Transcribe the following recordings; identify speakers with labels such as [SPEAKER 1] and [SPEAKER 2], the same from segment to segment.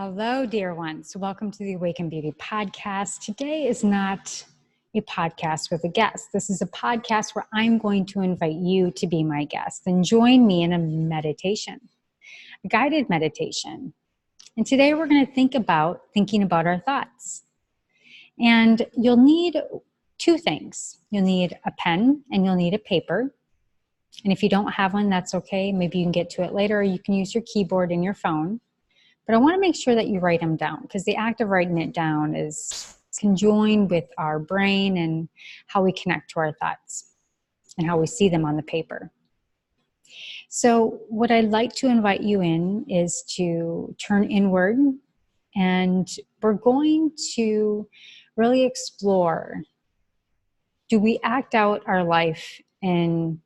[SPEAKER 1] Hello, dear ones. Welcome to the Awaken Beauty podcast. Today is not a podcast with a guest. This is a podcast where I'm going to invite you to be my guest and join me in a meditation, a guided meditation. And today we're going to thinking about our thoughts. And you'll need two things. You'll need a pen and you'll need a paper. And if you don't have one, that's okay. Maybe you can get to it later, or you can use your keyboard and your phone. But I want to make sure that you write them down, because the act of writing it down is conjoined with our brain and how we connect to our thoughts and how we see them on the paper. So what I'd like to invite you in is to turn inward, and we're going to really explore, do we act out our life in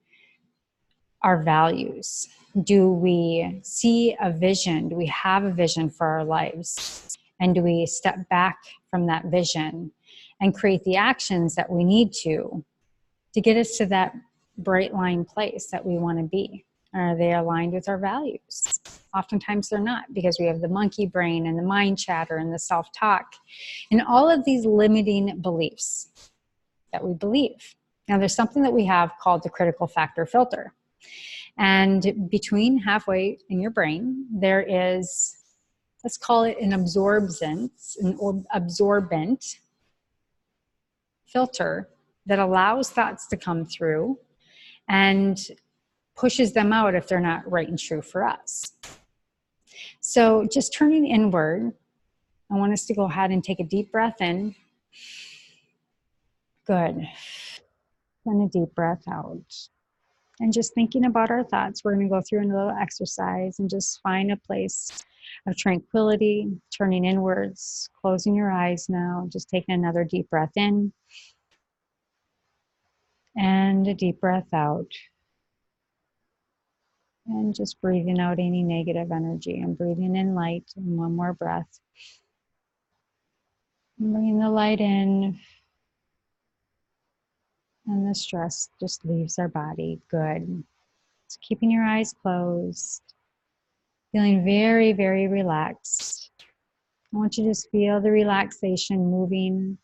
[SPEAKER 1] our values? Do we see a vision? Do we have a vision for our lives? And do we step back from that vision and create the actions that we need to get us to that bright line place that we want to be? Are they aligned with our values? Oftentimes they're not, because we have the monkey brain and the mind chatter and the self-talk and all of these limiting beliefs that we believe. Now, there's something that we have called the critical factor filter. And between halfway in your brain, there is, let's call it an absorbent filter that allows thoughts to come through and pushes them out if they're not right and true for us. So just turning inward, I want us to go ahead and take a deep breath in. Good. And a deep breath out. And just thinking about our thoughts, we're going to go through a little exercise and just find a place of tranquility, turning inwards, closing your eyes now, just taking another deep breath in and a deep breath out. And just breathing out any negative energy and breathing in light, and one more breath. And bringing the light in, and the stress just leaves our body. Good. So keeping your eyes closed, feeling very, very relaxed. I want you to just feel the relaxation moving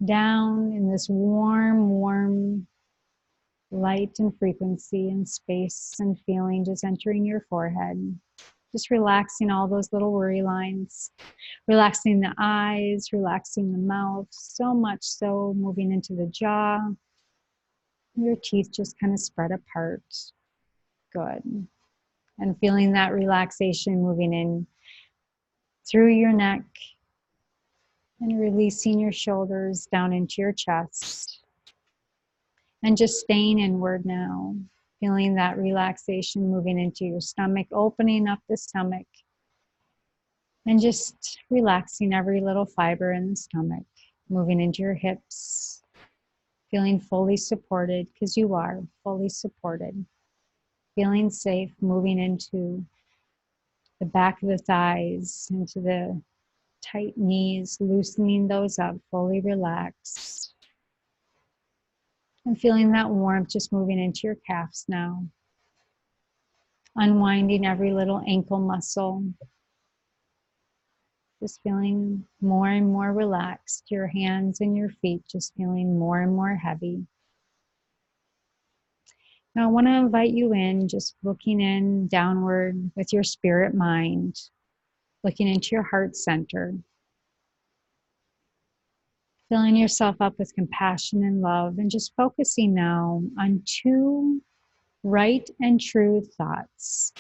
[SPEAKER 1] down in this warm, warm light and frequency and space and feeling just entering your forehead. Just relaxing all those little worry lines, relaxing the eyes, relaxing the mouth, so much so moving into the jaw. Your teeth just kind of spread apart. Good. And feeling that relaxation moving in through your neck and releasing your shoulders down into your chest. And just staying inward now, feeling that relaxation moving into your stomach, opening up the stomach, and just relaxing every little fiber in the stomach, moving into your hips, feeling fully supported, because you are fully supported. Feeling safe, moving into the back of the thighs, into the tight knees, loosening those up, fully relaxed. And feeling that warmth just moving into your calves now. Unwinding every little ankle muscle. Just feeling more and more relaxed. Your hands and your feet just feeling more and more heavy. Now I want to invite you in, just looking in downward with your spirit mind, looking into your heart center. Filling yourself up with compassion and love, and just focusing now on two right and true thoughts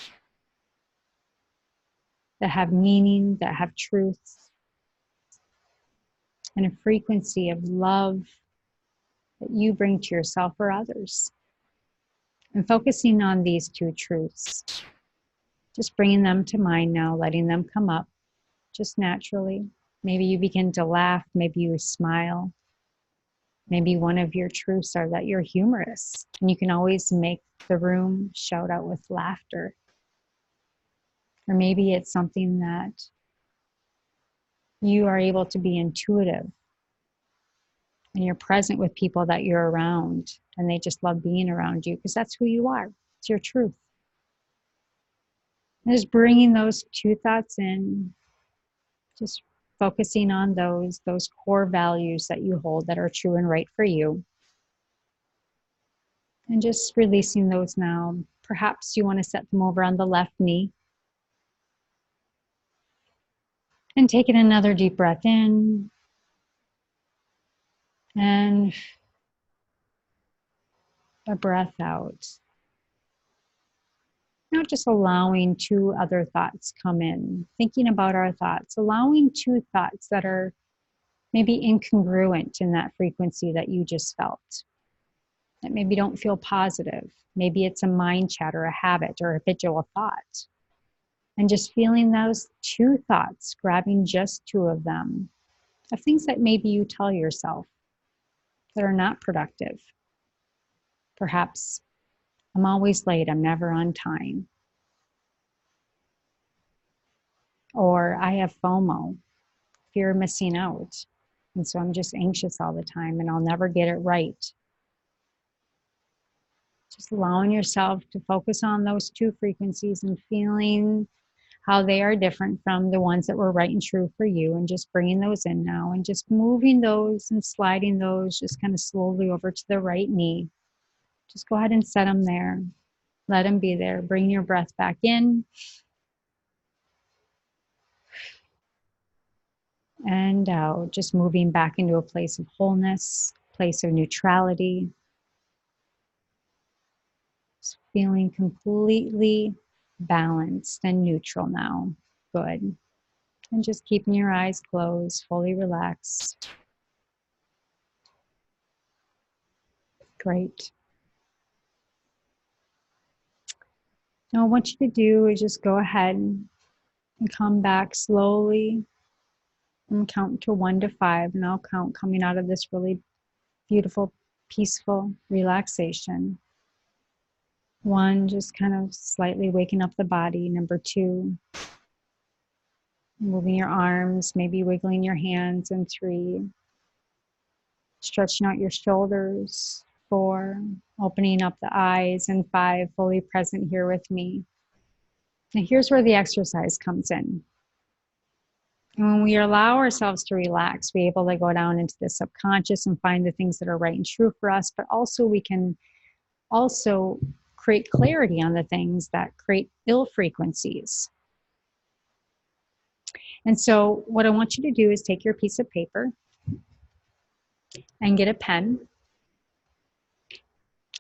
[SPEAKER 1] that have meaning, that have truth, and a frequency of love that you bring to yourself or others. And focusing on these two truths, just bringing them to mind now, letting them come up just naturally. Maybe you begin to laugh, maybe you smile. Maybe one of your truths are that you're humorous, and you can always make the room shout out with laughter. Or maybe it's something that you are able to be intuitive, and you're present with people that you're around, and they just love being around you because that's who you are. It's your truth. And just bringing those two thoughts in, Just focusing on those core values that you hold that are true and right for you. And just releasing those now. Perhaps you want to set them over on the left knee. And taking another deep breath in. And a breath out. Now just allowing 2 other thoughts come in. Thinking about our thoughts. Allowing 2 thoughts that are maybe incongruent in that frequency that you just felt. That maybe don't feel positive. Maybe it's a mind chatter, a habit, or a habitual thought. And just feeling those 2 thoughts, grabbing just 2 of them, of things that maybe you tell yourself that are not productive. Perhaps, I'm always late, I'm never on time. Or I have FOMO, fear of missing out. And so I'm just anxious all the time and I'll never get it right. Just allowing yourself to focus on those 2 frequencies and feeling how they are different from the ones that were right and true for you, and just bringing those in now and just moving those and sliding those just kind of slowly over to the right knee. Just go ahead and set them there. Let them be there. Bring your breath back in and out, just moving back into a place of wholeness, place of neutrality. Just feeling completely balanced and neutral now. Good. And just keeping your eyes closed, fully relaxed. Great. Now, what I want you to do is just go ahead and come back slowly and count to 1 to 5. And I'll count coming out of this really beautiful, peaceful relaxation. 1, just kind of slightly waking up the body. Number 2, moving your arms, maybe wiggling your hands. And 3, stretching out your shoulders. 4, opening up the eyes. And 5, fully present here with me. And here's where the exercise comes in. And when we allow ourselves to relax, we're able to go down into the subconscious and find the things that are right and true for us, but also we can also create clarity on the things that create ill frequencies. And so what I want you to do is take your piece of paper and get a pen.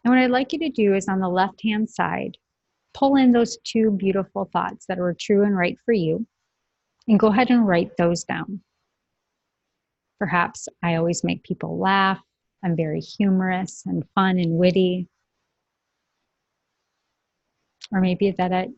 [SPEAKER 1] And what I'd like you to do is on the left-hand side, pull in those 2 beautiful thoughts that are true and right for you, and go ahead and write those down. Perhaps I always make people laugh. I'm very humorous and fun and witty. Or maybe that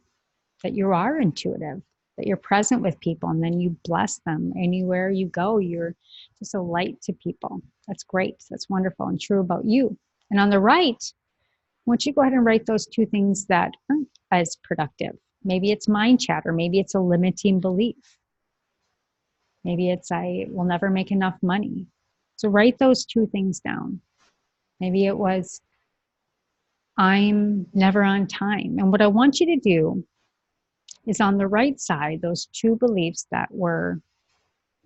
[SPEAKER 1] you are intuitive, that you're present with people and then you bless them. Anywhere you go, you're just a light to people. That's great. That's wonderful and true about you. And on the right, I want you to go ahead and write those 2 things that aren't as productive. Maybe it's mind chatter. Maybe it's a limiting belief. Maybe it's I will never make enough money. So write those 2 things down. Maybe it was I'm never on time. And what I want you to do is on the right side, those 2 beliefs that were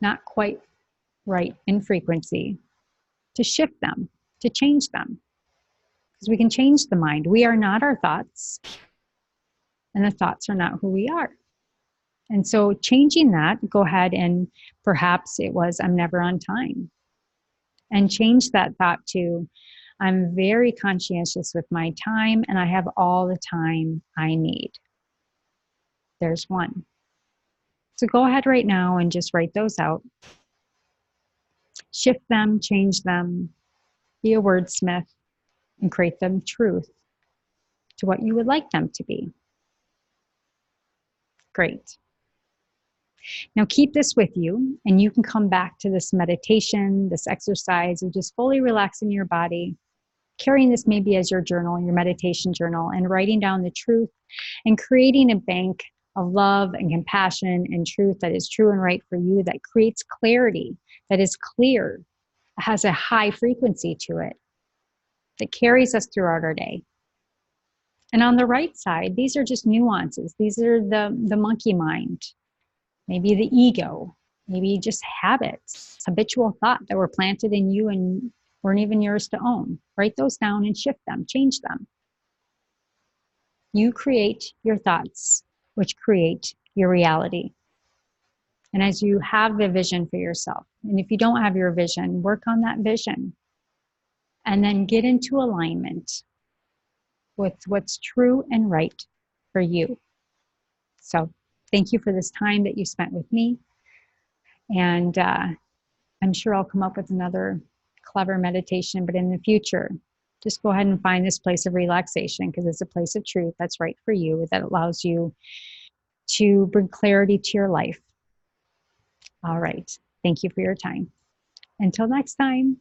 [SPEAKER 1] not quite right in frequency, to shift them, to change them. Because we can change the mind. We are not our thoughts, and the thoughts are not who we are. And so changing that, go ahead and perhaps it was I'm never on time. And change that thought to I'm very conscientious with my time and I have all the time I need. There's 1. So go ahead right now and just write those out. Shift them, change them, be a wordsmith, and create them truth to what you would like them to be. Great. Now keep this with you, and you can come back to this meditation, this exercise of just fully relaxing your body, carrying this maybe as your journal, your meditation journal, and writing down the truth and creating a bank of love and compassion and truth that is true and right for you, that creates clarity, that is clear, has a high frequency to it, that carries us throughout our day. And on the right side, these are just nuances. These are the monkey mind, maybe the ego, maybe just habits, habitual thought that were planted in you and weren't even yours to own. Write those down and shift them, change them. You create your thoughts, which create your reality. And as you have the vision for yourself, and if you don't have your vision, work on that vision. And then get into alignment with what's true and right for you. So thank you for this time that you spent with me. And I'm sure I'll come up with another clever meditation, but in the future, just go ahead and find this place of relaxation, because it's a place of truth that's right for you, that allows you to bring clarity to your life. All right. Thank you for your time. Until next time.